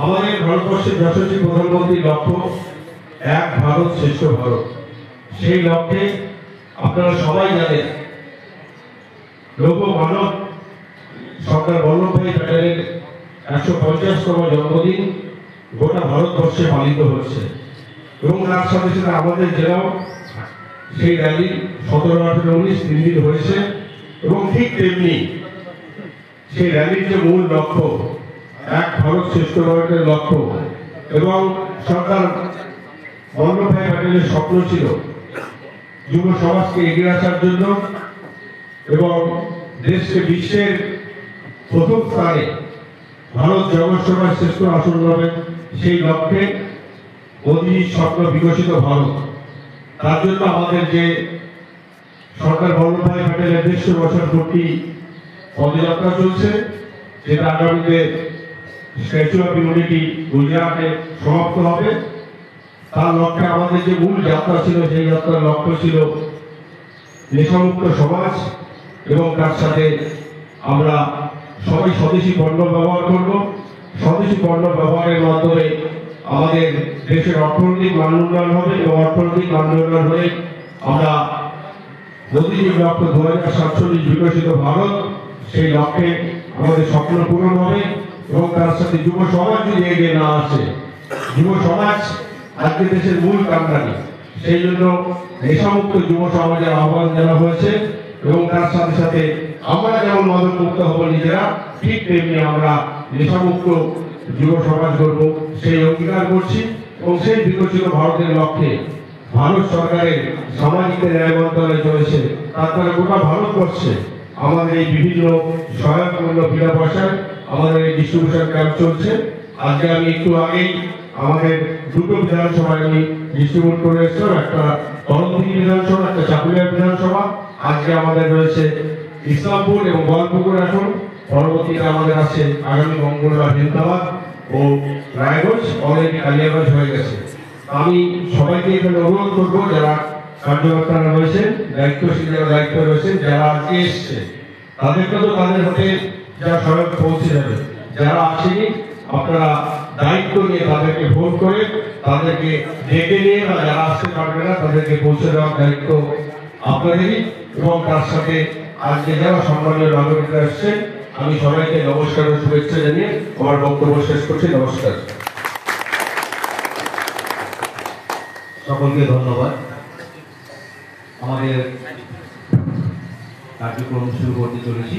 আমাদের ভারতবর্ষের যশস্বী প্রধানমন্ত্রীর লক্ষ্য এক ভারত শ্রেষ্ঠ ভারত। সেই লক্ষ্যে আপনারা সবাই জানেন লোকমানব সর্দার বল্লভভাই প্যাটেলের 150তম জন্মদিন গোটা ভারতবর্ষে পালিত হচ্ছে এবং তার সাথে সাথে আমাদের জেলাও সেই র্যালি 17, 18, 19 3 দিন হয়েছে এবং ঠিক তেমনি সেই র্যালির যে মূল লক্ষ্য এক ভারত শ্রেষ্ঠ ভারতের লক্ষ্য এবং সরকার বল্লভভাই প্যাটেলের স্বপ্ন ছিল যুব সমাজকে এগিয়ে আসার জন্য এবং দেশকে বিশ্বের প্রথম স্থানে ভারত জগৎসভায় শ্রেষ্ঠ আসন হবে সেই লক্ষ্যে মোদীর স্বপ্ন বিকশিত ভারত। তার জন্য আমাদের যে সরকার বল্লভভাই প্যাটেলের 150 বছর পূর্তি পদযাত্রা চলছে, যেটা আগামীতে স্ট্যাচু অফ ইউনিটি গুজরাটে সমাপ্ত হবে। তার লক্ষ্যে আমাদের যে মূল যাত্রা ছিল সেই যাত্রার লক্ষ্য ছিল নেশামুক্ত সমাজ এবং তার সাথে আমরা সবাই স্বদেশী পণ্য ব্যবহার করব। স্বদেশী পণ্য ব্যবহারের মাধ্যমে আমাদের দেশের অর্থনৈতিক মান উন্নয়ন হবে এবং অর্থনৈতিক মান উন্নয়ন হলে আমরা মোদীজির লক্ষ্য 2047 বিকশিত ভারত, সেই লক্ষ্যে আমাদের স্বপ্ন পূরণ হবে এবং তার সাথে যুব সমাজ যদি এগিয়ে না আসে, যুব সমাজ আজকে দেশের মূল কান্ডারি, সেই জন্য নেশামুক্ত যুব সমাজের আহ্বান জানা হয়েছে এবং তার সাথে সাথে আমরা যেমন মাদক মুক্ত হব নিজেরা, ঠিক তেমনি আমরা নেশামুক্ত যুব সমাজ গড়ব সেই অঙ্গীকার করছি এবং সেই বিকশিত ভারতের লক্ষ্যে ভারত সরকারের সামাজিক ন্যায় মন্ত্রণালয় চলেছে। তারপরে গোটা ভারতবর্ষে আমাদের এই বিভিন্ন সহায়ক মূল্য বিনা পয়সায় আমাদের এই ডিস্ট্রিবিউশন ক্যাম্প চলছে। আজকে আমি একটু আগেই আমাদের দুটো বিধানসভায় আমি ডিস্ট্রিবিউট করে এসেছিলাম, একটা করণদিঘি বিধানসভা, একটা চাকুলিয়া বিধানসভা। আজকে আমাদের রয়েছে ইসলামপুর এবং গোয়ালপুকুর আসন, পরবর্তীতে আমাদের আছে আগামী মঙ্গলবার হেমদাবাদ ও রায়গঞ্জ, অলরেডি কালিয়াগঞ্জ হয়ে গেছে। আমি সবাইকে এখানে অনুরোধ করবো যারা কার্যকর্তারা রয়েছেন, দায়িত্বশীল যারা দায়িত্ব রয়েছেন, যারা আজকে এসছে তাদেরকে তো তাদের হাতে যা সহায়ক পৌঁছে যাবে। যারা আসেনি আপনারা দায়িত্ব নিয়ে তাদেরকে ফোন করে তাদেরকে ডেকে নিয়ে বা যারা আসতে পারবে না তাদেরকে পৌঁছে দেওয়ার দায়িত্ব আপনাদেরই। এবং তার সাথে আজকে যারা সম্মানীয় নাগরিকরা এসছে আমি সবাইকে নমস্কার ও শুভেচ্ছা জানিয়ে আমার বক্তব্য শেষ করছি। নমস্কার। সকলকে ধন্যবাদ। আমাদের কার্যক্রম শুরু করতে চলেছি।